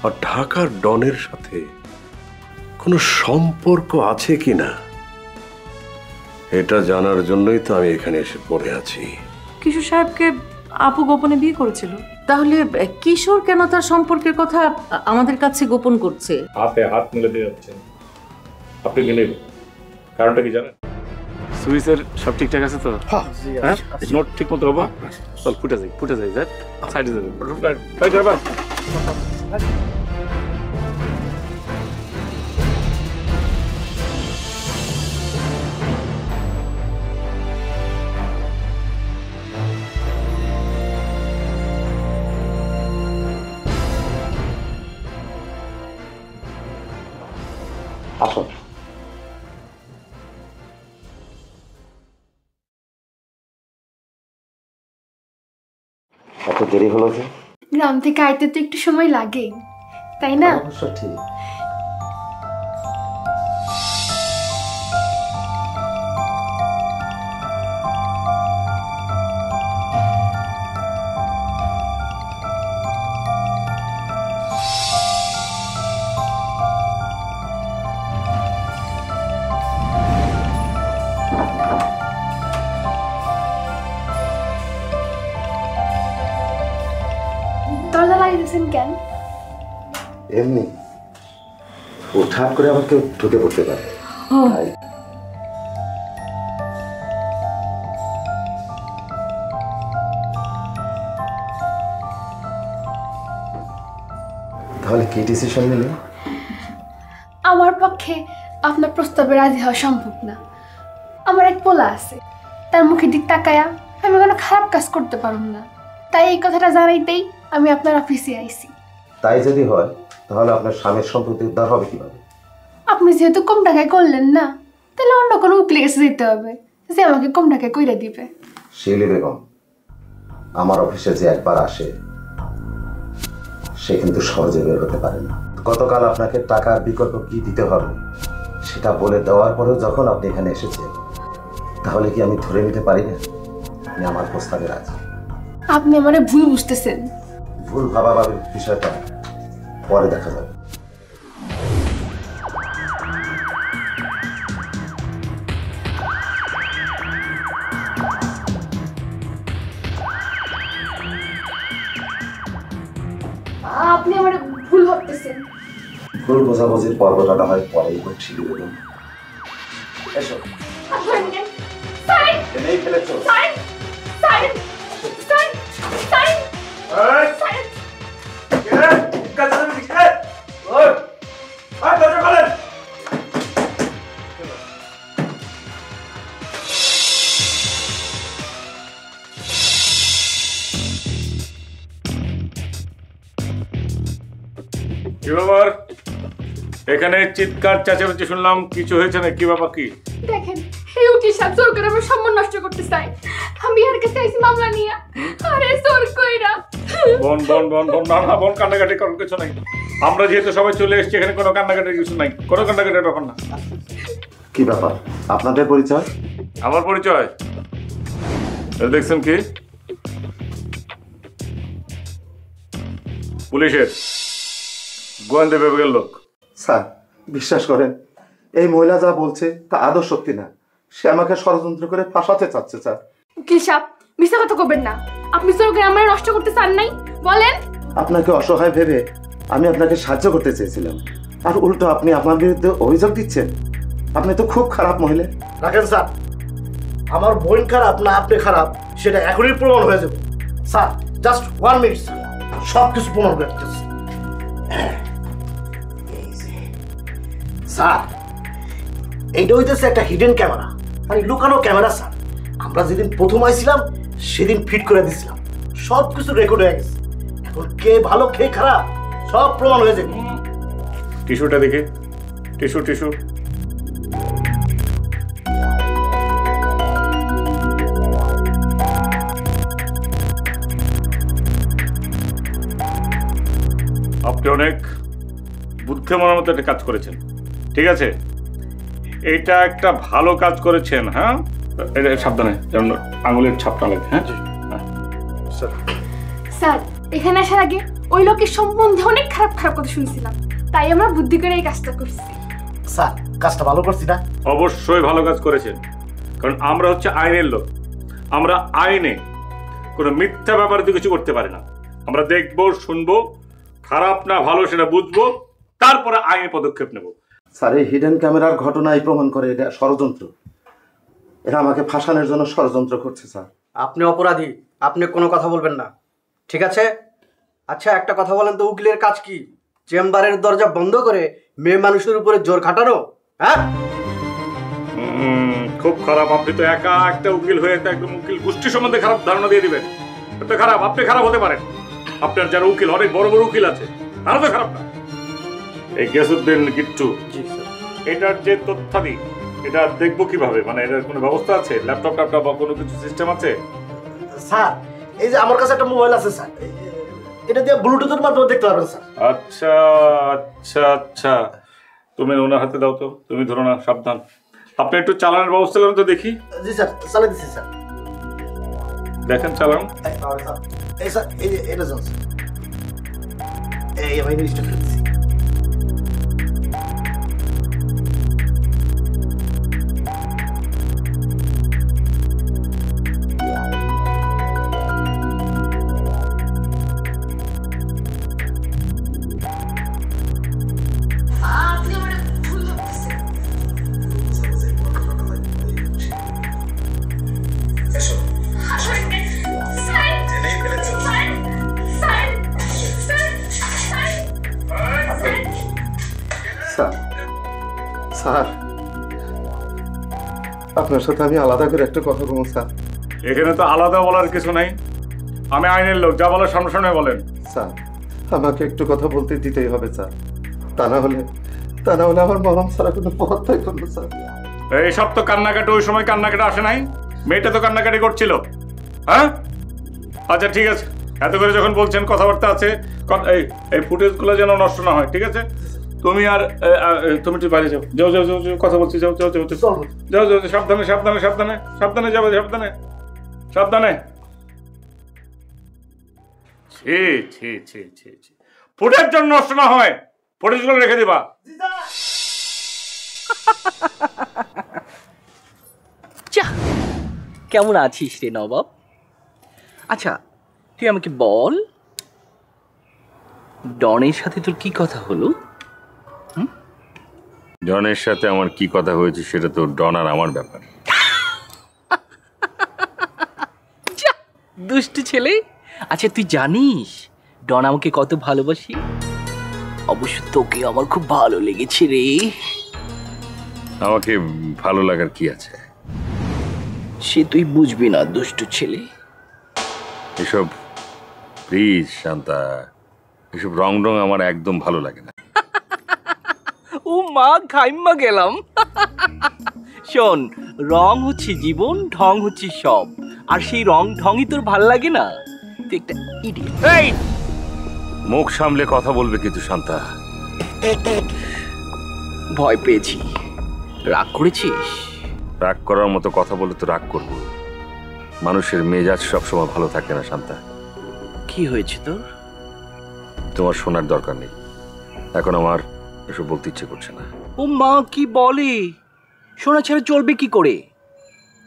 আর ঢাকার ডনের সাথে কোনো সম্পর্ক আছে কিনা এটা জানার জন্যই তো আমি এখানে এসে পড়ে আছি। কিশোর সাহেবকে আপু গোপনে বিয়ে করেছিল। তাহলে কিশোর কেন তার সম্পর্কের কথা আমাদের কাছে গোপন করছে? হাতে হাত মিলে দিয়ে যাচ্ছেন, আপনি কি নেবেন? কারণটা কি জানেন? সুইচের সব ঠিকঠাক আছে তো? হ্যাঁ, নোট ঠিক মতো হবো। চল ফুটে যাই স্যার, সাইডে যাবেন। ট্রাই করবা। আসুন। এত দেরি হলো যে? গ্রাম থেকে আইতে তো একটু সময় লাগে, তাই না? অবশ্য ঠিক। দরজা লাগিয়েছেন কেন? এমনি ঠাট করে আবার কেউ ঢুকে পড়তে পারে। তাহলে কি ডিসিশন নিলে? আমার পক্ষে আপনার প্রস্তাবে রাজি হওয়া সম্ভব না। আমার এক পোলা আছে, তার মুখের দিক তাকায়া আমি কোনো খারাপ কাজ করতে পারুম না। তাই এই কথাটা জানাইতেই আমি আপনার অফিসে আইছি। তাই যদি হয় তাহলে আপনার স্বামীর সম্পত্তি উদ্ধার হবে কিভাবে? আপনি যেহেতু কম টাকায় করলেন না, তাহলে অন্য কোনো উকিলের কাছে যেতে হবে যে আমাকে কম টাকায় কইরা দিবে। শিউলি বেগম, আমার অফিসে যে একবার আসে সে কিন্তু সহজে বের হতে পারে না। গতকাল আপনাকে টাকার বিকল্প কি দিতে হবে সেটা বলে দেওয়ার পরেও যখন আপনি এখানে এসেছেন, তাহলে কি আমি ধরে নিতে পারি না আপনি আমার প্রস্তাবে রাজি? আপনি আমারে ভুল বুঝতেছেন। ভুল ভাবাভাবির বিষয়টা পরে দেখা যাবে। আপনি আমারে ভুল ভাবতেছেন। ভুল বোঝাবুঝির পর্বটা না হয় পরেই করছি। বেগম এসো। এনেই ফেলেছো। কি ব্যাপার? এখানে চিৎকার চেঁচামেচি শুনলাম, কিছু হয়েছে না? কি ব্যাপার? কি দেখেন, এই উকিল সাহেব জোর করে আমার সম্মান নষ্ট করতে চাই। আমি আর কাছে আইছি মামলা নিয়ে। আরে জোর কইরা। বোন বোন বোন বোন না না বোন, কান্নাকাটি করার কিছু নাই। আমরা যেহেতু সবাই চলে এসেছি, এখানে কোনো কান্নাকাটির কিছু নাই, কোনো কান্নাকাটির ব্যাপার না। কি ব্যাপার? আপনাদের পরিচয়? আমার পরিচয় দেখছেন কি? পুলিশের গোয়েন্দা বিভাগের লোক। স্যার বিশ্বাস করেন, এই মহিলা যা বলছে তা আদৌ সত্যি না। সে আমাকে ষড়যন্ত্র করে ফাঁসাতে চাচ্ছে। স্যার উকিল সাহেব মিথ্যা কথা কবেন না। আপনি জোর করে আমার নষ্ট করতে চান নাই, বলেন। আপনাকে অসহায় ভেবে আমি আপনাকে সাহায্য করতে চেয়েছিলাম, আর উল্টো আপনি আমার বিরুদ্ধে অভিযোগ দিচ্ছেন। আপনি তো খুব খারাপ মহিলা। রাখেন স্যার, আমার বোন খারাপ না আপনি খারাপ সেটা এখনই প্রমাণ হয়ে যাবে। স্যার জাস্ট 1 মিনিট, সব কিছু প্রমাণ করে দিতেছি। স্যার এইটা হইতেছে একটা হিডেন ক্যামেরা, মানে লুকানো ক্যামেরা। স্যার আমরা যেদিন প্রথম আইছিলাম সেদিন ফিট করে দিছিলাম, সব কিছু রেকর্ড হয়ে গেছে। এখন কে ভালো কে খারাপ সব প্রমাণ হয়ে যাবে। টিস্যুটা দেখি, টিস্যু টিস্যু। আপনি অনেক বুদ্ধিমানের মতো একটা কাজ করেছেন, ঠিক আছে? এটা একটা ভালো কাজ করেছেন। হ্যাঁ, সাবধানে যেন আঙুলের ছাপটা লাগে। হ্যাঁ স্যার এখানে আসার আগে ওই লোকের সম্বন্ধে অনেক খারাপ খারাপ কথা শুনছিলাম, তাই আমরা বুদ্ধি করে এই কাজটা করছি। স্যার কাজটা ভালো করছি না? অবশ্যই ভালো কাজ করেছেন, কারণ আমরা হচ্ছে আইনের লোক। আমরা আইনে কোনো মিথ্যা ব্যাপারে তো কিছু করতে পারি না। আমরা দেখবো, শুনবো, খারাপ না ভালো সেটা বুঝবো, তারপরে আইনি পদক্ষেপ নেব। স্যার এই হিডেন ক্যামেরার ঘটনাই প্রমাণ করে এটা ষড়যন্ত্র। এরা আমাকে ফাঁসানোর জন্য ষড়যন্ত্র করছে স্যার। আপনি অপরাধী, আপনি কোনো কথা বলবেন না, ঠিক আছে? আচ্ছা একটা কথা বলেন তো, উকিলের কাজ কি? চেম্বারের দরজা বন্ধ করে মেয়ে মানুষের উপরে জোর খাটানো? হ্যাঁ, খুব খারাপ। আপনি তো একা একটা উকিল হয়ে একদম উকিল গোষ্ঠী সম্বন্ধে খারাপ ধারণা দিয়ে দিবেন। এটা খারাপ। আপনি খারাপ হতে পারেন, আপনার যারা উকিল অনেক বড় বড় উকিল আছে, তারা তো খারাপ না। এই গিয়াসউদ্দিন গিট্টু, এটার যে তথ্যাদি, এটা দেখবো কিভাবে? মানে এটার কোনো ব্যবস্থা আছে? ল্যাপটপ ট্যাপটপ বা কোনো কিছু সিস্টেম আছে? স্যার এই যে আমার কাছে একটা মোবাইল আছে স্যার, এটা দিয়ে ব্লুটুথের মাধ্যমে দেখতে পারবেন স্যার। আচ্ছা আচ্ছা আচ্ছা, তুমি ওনার হাতে দাও তো, তুমি ধরো না, সাবধান। আপনি একটু চালানোর ব্যবস্থা করেন তো দেখি। জি স্যার, চালাই দিচ্ছি স্যার। দেখেন চালান। এই স্যার এই যে এটা চলছে, এই আমি নিউজটা ফেলছি। স্যার আপনার সাথে আমি আলাদা করে একটা কথা বলবো স্যার। এখানে তো আলাদা বলার কিছু নাই, আমি আইনের লোক, যা বলার সামনে সামনে বলেন। স্যার আমাকে একটু কথা বলতে দিতেই হবে স্যার, তা না হলে আমার মরম ছাড়া কোনো পথ থাকবে না স্যার। এইসব তো কান্নাকাটি, ওই সময় কান্নাকাটি আসে নাই, মেয়েটা তো কান্নাকাটি করছিল। হ্যাঁ আচ্ছা ঠিক আছে, এত করে যখন বলছেন কথাবার্তা আছে, এই ফুটেজগুলো যেন নষ্ট না হয়, ঠিক আছে? তুমি আর তুমি একটু বাইরে যাও, যাও যাও যাও যাও, কথা বলছি, যাও যাও যাও যাও যাও, সাবধানে সাবধানে সাবধানে সাবধানে যাবে, সাবধানে সাবধানে। ছি ছি ছি ছি ছি, ফুটেজ জন্য নষ্ট না হয়, ফুটেজগুলো রেখে দিবা। কেমন আছিস রে নবাব? আচ্ছা তুই আমাকে বল, ডনের সাথে তোর কি কথা হলো? ডনের সাথে আমার কি কথা হয়েছে সেটা তো ডন আর আমার ব্যাপার। দুষ্টু ছেলে। আচ্ছা তুই জানিস ডন আমাকে কত ভালোবাসি? অবশ্য তোকে আমার খুব ভালো লেগেছে রে। আমাকে ভালো লাগার কি আছে? সে তুই বুঝবি না দুষ্টু ছেলে। এসব প্লিজ শান্তা, এসব রং রং আমার একদম ভালো লাগে না। ও মা, খাইম্মা গেলাম। শোন, রং হচ্ছে জীবন, ঢং হচ্ছে সব, আর সেই রং ঢংই তোর ভাল লাগে না? তুই একটা ইডিয়েট। এই মুখ সামলে কথা বলবে কিন্তু শান্তা। ভয় পেয়েছি। রাগ করেছিস? রাগ করার মতো কথা বলে তো রাগ করব। মানুষের মেজাজ সবসময় ভালো থাকে না শান্তা। কি হয়েছে তোর? তোমার শোনার দরকার নেই, এখন আমার এসব বলতে ইচ্ছে করছে না। ও মা, কি বলে? শোনা ছাড়া চলবে কি করে?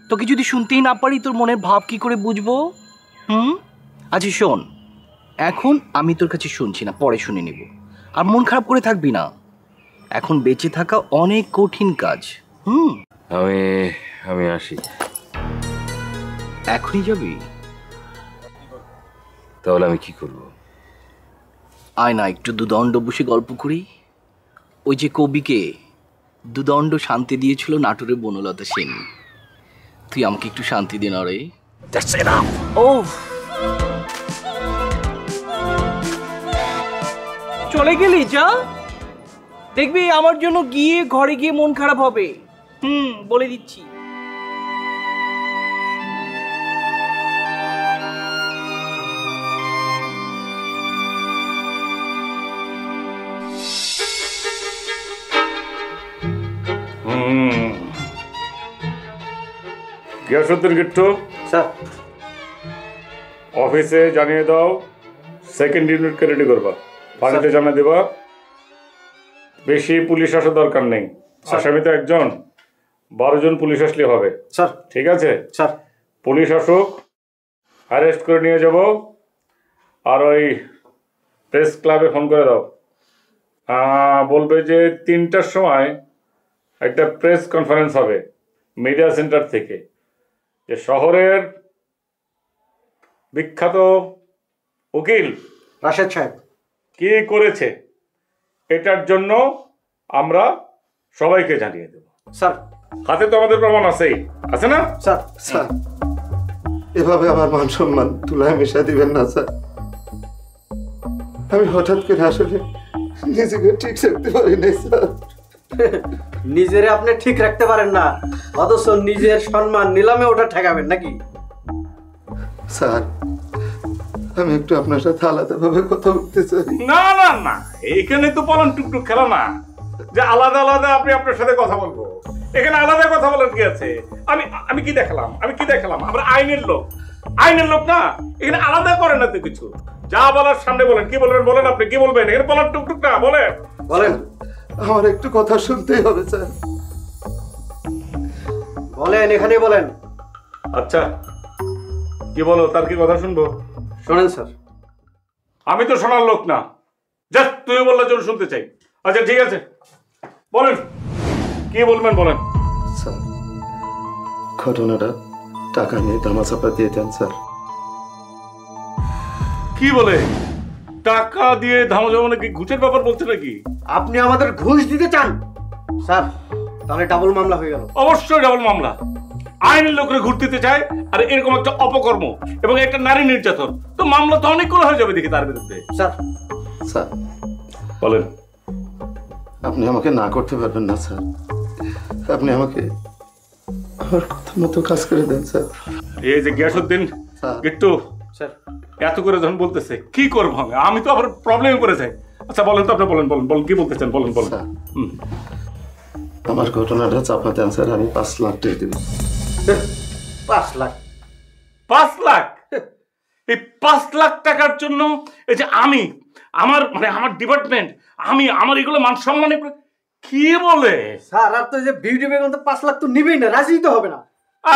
তোকে যদি শুনতেই না পারি তোর মনের ভাব কি করে বুঝবো? আচ্ছা শোন, এখন আমি তোর কাছে শুনছি না, পরে শুনে নেব। আর মন খারাপ করে থাকবি না, এখন বেঁচে থাকা অনেক কঠিন কাজ। আমি আসি। এখনই যাবি? তাহলে আমি কি করব? আয় না, একটু দুদণ্ড বসে গল্প করি। ওই যে কবিকে দুদণ্ড শান্তি দিয়েছিল নাটোরের বনলতা সেন, তুই আমাকে একটু শান্তি দে না রে। ও চলে গেলি? যা, দেখবি আমার জন্য গিয়ে ঘরে গিয়ে মন খারাপ হবে। বলে দিচ্ছি। গিয়াসউদ্দিন গিট্টু, স্যার অফিসে জানিয়ে দাও সেকেন্ড ইউনিটকে রেডি করবা, পানিতে জানা দেবা। বেশি পুলিশ আসা দরকার নেই, আসামি তো একজন, 12 জন পুলিশ আসলে হবে স্যার। ঠিক আছে স্যার। পুলিশ আসুক, অ্যারেস্ট করে নিয়ে যাব। আর ওই প্রেস ক্লাবে ফোন করে দাও, বলবে যে 3টার সময় একটা প্রেস কনফারেন্স হবে মিডিয়া সেন্টার থেকে, যে শহরের বিখ্যাত উকিল রাশেদ সাহেব কি করেছে এটার জন্য আমরা সবাইকে জানিয়ে দেব। স্যার হাতে তো আমাদের প্রমাণ আছেই, আছে না স্যার? স্যার এভাবে আমার মান সম্মান তুলায় মিশা দিবেন না স্যার। আমি হঠাৎ করে আসলে নিজেকে ঠিক রাখতে পারি নাই স্যার। নিজেরে আপনি ঠিক রাখতে পারেন না, অথচ নিজের সম্মান নিলামে ওটা ঠেকাবেন নাকি? স্যার আমি একটু আপনার সাথে আলাদাভাবে কথা বলতে চাই। না না না, এখানে তো পলান টুকটুক খেলা না যে আলাদা আলাদা আপনি আপনার সাথে কথা বলবো। এখানে আলাদা কথা বলার কি আছে? আমি কি দেখালাম? আমরা আইনের লোক না, এখানে আলাদা করে না তো কিছু। যা বলার সামনে বলেন। কি বলবেন বলেন, আপনি কি বলবেন? এখানে পলান টুকটুক না, বলেন। আমার একটু কথা শুনতেই হবে স্যার। বলেন, এখানে বলেন। আচ্ছা কি বলো, তার কি কথা শুনবো? শোনেন স্যার। আমি তো শোনার লোক না, জাস্ট তুমি বললে জন্য শুনতে চাই। আচ্ছা ঠিক আছে, বলেন কি বলবেন বলেন। স্যার ঘটনাটা টাকা নিয়ে দামাচাপা দিয়ে দেন স্যার। কি বলে? টাকা দিয়ে ধামাচাপা নাকি? ঘুষের ব্যাপার বলছে নাকি? আপনি আমাদের ঘুষ দিতে চান স্যার? তাহলে ডাবল মামলা হয়ে গেল। অবশ্যই ডাবল মামলা। আইনের লোকরা ঘুরতে দিতে চায় আর এরকম একটা অপকর্ম এবং একটা নারী নির্যাতন, তো মামলা তো অনেকগুলো হয়ে যাবে দেখি তার বিরুদ্ধে। স্যার স্যার বলেন। আপনি আমাকে না করতে পারবেন না স্যার। আপনি আমাকে আমার কথা মতো কাজ করে দেন স্যার। এই যে গিয়াসউদ্দিন গিট্টু স্যার এত করে যখন বলতেছে কি করবো আমি তো আবার প্রবলেমে পড়ে যাই। আচ্ছা বলেন তো, আপনি বলেন কি বলতেছেন, বলেন। আমার ঘটনাটা চাপা দেন স্যার, আমি 5 লাখ টাকা দেব। 5 লাখ? 5 লাখ? এই 5 লাখ টাকার জন্য এই যে আমার ডিপার্টমেন্ট, আমার এগুলো মান সম্মান কি বলে? স্যার আর তো যে বিউটি বেগম তো 5 লাখ তো নিবেই না, রাজি তো হবে না।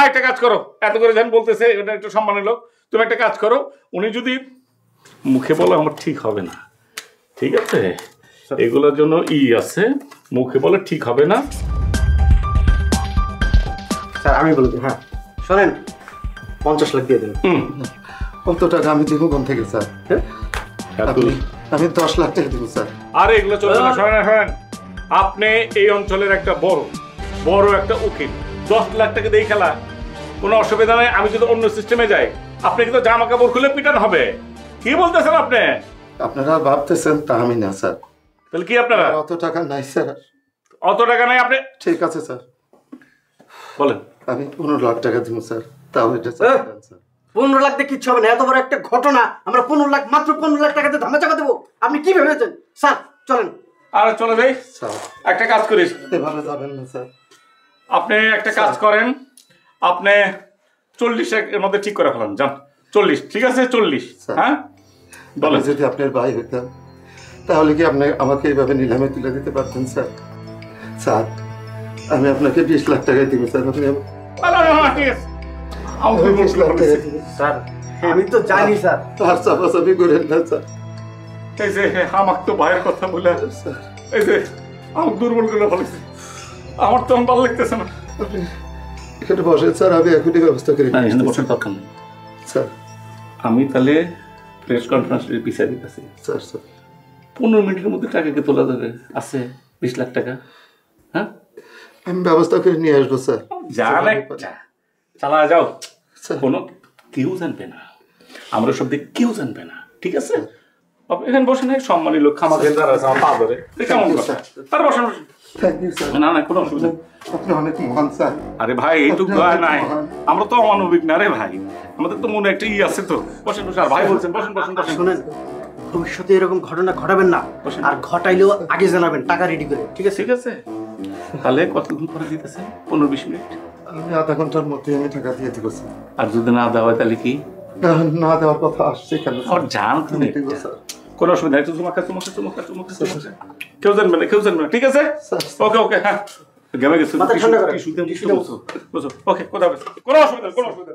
একটা কাজ করো, এত করে যখন বলতেছে এটা একটু সম্মানের লোক, তুমি একটা কাজ করো, উনি যদি মুখে বলে আমার ঠিক হবে না, ঠিক আছে? এগুলোর জন্য আছে, মুখে বলে ঠিক হবে না। স্যার আমি বলছি, হ্যাঁ শোনেন, 50 লাখ দিয়ে দিন। কত টাকা আমি দিব কোন থেকে স্যার? আমি 10 লাখ টাকা দিব স্যার। আরে এগুলো চলবে না, শোনেন আপনি এই অঞ্চলের একটা বড় একটা উকিল, 10 লাখ টাকা দিয়ে খেলা কোনো অসুবিধা নাই। আমি যদি অন্য সিস্টেমে যাই, আপনি কিন্তু জামা কাপড় খুলে পিটান হবে। কি বলতেছেন আপনি? আপনারা ভাবতেছেন তা আমি না স্যার। তাহলে কি আপনারা? অত টাকা নাই স্যার। অত টাকা নাই আপনি? ঠিক আছে স্যার বলেন। আমি 15 লাখ টাকা দিব স্যার। তাও এটা স্যার 15 লাখ দিয়ে কিচ্ছু হবে না। এত বড় একটা ঘটনা আমরা 15 লাখ, মাত্র 15 লাখ টাকাতে ধামাচাপা দেবো? আপনি কি ভেবেছেন? স্যার চলেন। আর চলে যাই। একটা কাজ করিস, এভাবে যাবেন না স্যার। আপনি একটা কাজ করেন, আপনি 40 এর মধ্যে ঠিক করে ফেলান, যান। 40 ঠিক আছে? 40। হ্যাঁ বলেন। যদি আপনার ভাই হইতাম তাহলে কি আপনি আমাকে এইভাবে নিলামে তুলে দিতে পারতেন স্যার? স্যার আমি আপনাকে 20 লাখ টাকা দিব স্যার। আপনি স্যার আমি তো জানি স্যার। তার চাপাচাপি করেন না স্যার। এই যে আমাকে তো ভাইয়ের কথা বলে এই যে আমাকে দুর্বল করে বলেছে, আমার তো ভালো লাগতেছে না। এখানে বসেন স্যার, আমি এখনই ব্যবস্থা করি। এখানে বসার দরকার নেই স্যার। আমি তাহলে প্রেস কনফারেন্সের পিছিয়ে দিতেছি স্যার। 15 মিনিটের মধ্যে টাকা কে তোলা যাবে? আছে 20 লাখ টাকা। হ্যাঁ আমি ব্যবস্থা করে নিয়ে আসবো স্যার। যান একটা চালা যাও, কোনো কেউ জানবে না, আমরা সব দিকে কেউ জানবে না, ঠিক আছে? এখানে বসে নাই, সম্মানী লোক খামাকে দাঁড়া আছে আমার পা ধরে, কেমন কথা? আর বসেন বসেন। Thank you sir. না কোনো অসুবিধা নেই। আপনি অনেক মহান স্যার। আরে ভাই এইটুকু নাই, আমরা তো অমানবিক না রে ভাই, আমাদের তো মনে একটা আছে তো। বসেন বসেন। আর ভাই বলছেন বসেন। শুনেন, ভবিষ্যতে এরকম ঘটনা ঘটাবেন না, আর ঘটাইলেও আগে জানাবেন, টাকা রেডি করে। ঠিক আছে? ঠিক আছে। তাহলে কতক্ষণ পরে দিতেছেন? 15-20 মিনিট। আমি আধা ঘন্টার মধ্যে আমি টাকা দিয়ে দিব স্যার। আর যদি না দেওয়া হয় তাহলে কি? না দেওয়ার কথা আসছে কেন? জান তুমি কোনো অসুবিধা নেই, কেউ জানবে না, কেউ জানবে না, ঠিক আছে? ওকে ওকে, হ্যাঁ গেমে গেছে, ওকে, কোথাও কোনো অসুবিধা কোনো অসুবিধা।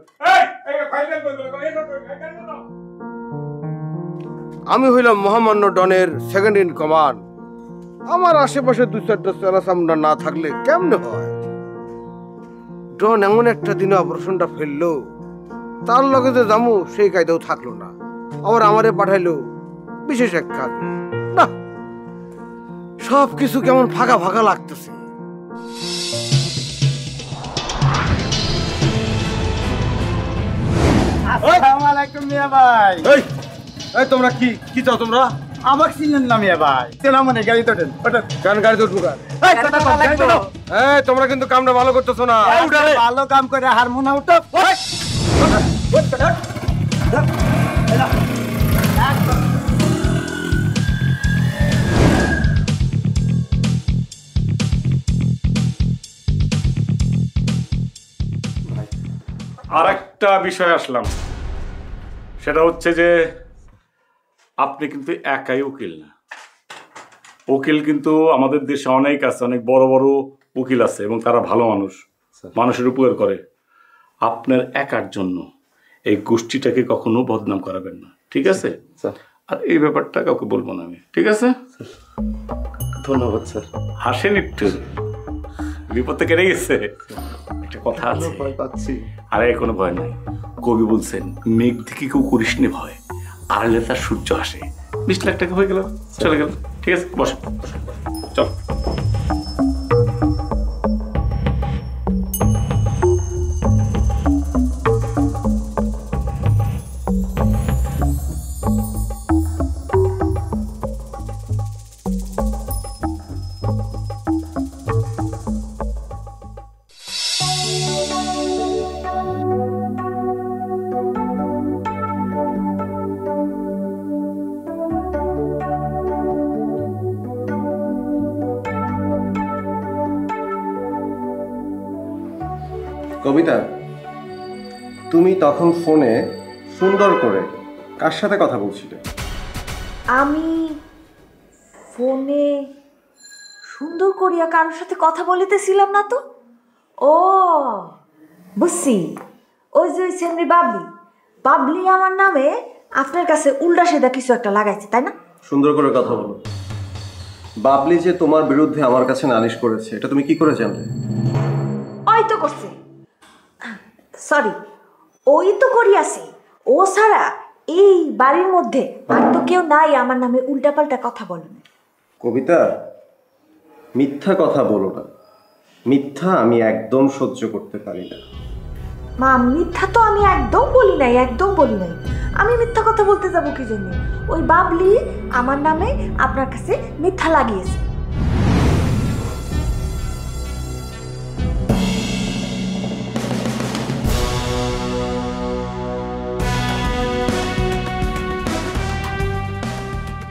আমি হইলাম মহামান্য ডনের সেকেন্ড ইন কমান্ড। আমার আশেপাশে 2-4টা চেলা চামড়া না থাকলে কেমনে হয়? ডন এমন একটা দিনে অপারেশনটা ফেললো, তার লগে যে জামু সেই কায়দাও থাকলো না, আবার আমারে পাঠাইলো বিশেষ এক কাজ। না, সব কিছু কেমন ফাঁকা ফাঁকা লাগতেছে। আসসালামু আলাইকুম মিয়া ভাই। এই তোমরা কি কি চাও তোমরা? আমাকে চিনলেন না মিয়া ভাই? চেনা মানে গাড়ি তোটেন, গান গাড়ি তো ঢুকা। এই তোমরা কিন্তু কামটা ভালো করতেছো না। ভালো কাম করে হারমোনা উঠো। আর একটা বিষয় আসলাম, সেটা হচ্ছে যে আপনি কিন্তু একাই উকিল না। উকিল কিন্তু আমাদের দেশে অনেক আছে, অনেক বড় বড় উকিল আছে এবং তারা ভালো মানুষ, মানুষের উপকার করে। আপনার একার জন্য এই গোষ্ঠীটাকে কখনো বদনাম করাবেন না, ঠিক আছে? আর এই ব্যাপারটা কাউকে বলবো না আমি, ঠিক আছে? ধন্যবাদ স্যার। হাসেন একটু, বিপদ কেটে গেছে। একটা কথা আছে, আরে কোনো ভয় নাই। কবি বলছেন, মেঘ থেকে কেউ করিস নি ভয়, আড়ালে তার সূর্য আসে। 20 লাখ টাকা হয়ে গেল, চলে গেল, ঠিক আছে? বসেন, চল। কবিতা, তুমি তখন ফোনে সুন্দর করে কার সাথে কথা বলছিলে? আমি ফোনে সুন্দর করিয়া কারোর সাথে কথা বলিতেছিলাম না তো। ও বুঝছি, ওই যে সেমনি বাবলি বাবলি আমার নামে আপনার কাছে উল্টা সেদা কিছু একটা লাগাইছে, তাই না? সুন্দর করে কথা বলো। বাবলি যে তোমার বিরুদ্ধে আমার কাছে নালিশ করেছে, এটা তুমি কি করে জানলে? ওই তো করছে, সরি, ওই তো করিয়াছে। ও ছাড়া এই বাড়ির মধ্যে আর তো কেউ নাই আমার নামে উল্টাপাল্টা কথা বলে। কবিতা, মিথ্যা কথা বলো না। মিথ্যা আমি একদম সহ্য করতে পারি না। মা, মিথ্যা তো আমি একদম বলি নাই, একদম বলি নাই। আমি মিথ্যা কথা বলতে যাবো কি জন্য? ওই বাবলি আমার নামে আপনার কাছে মিথ্যা লাগিয়েছে।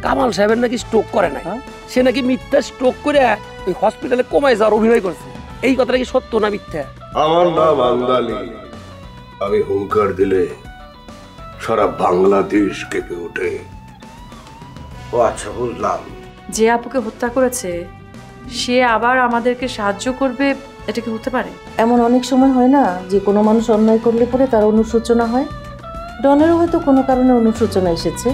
কামাল সাহেবের নাকি স্ট্রোক করে নাই, সে নাকি মিথ্যা স্ট্রোক করে ওই হসপিটালে কমায় যাওয়ার অভিনয় করছে। এই কথাটা কি সত্য না মিথ্যা? আমার নাম আন্দালি, আমি হুঙ্কার দিলে সারা বাংলাদেশ কেঁপে ওঠে। ও আচ্ছা, বুঝলাম। যে আপুকে হত্যা করেছে সে আবার আমাদেরকে সাহায্য করবে, এটা কি হতে পারে? এমন অনেক সময় হয় না যে কোনো মানুষ অন্যায় করলে পরে তার অনুশোচনা হয়। ডনেরও হয়তো কোনো কারণে অনুশোচনা এসেছে।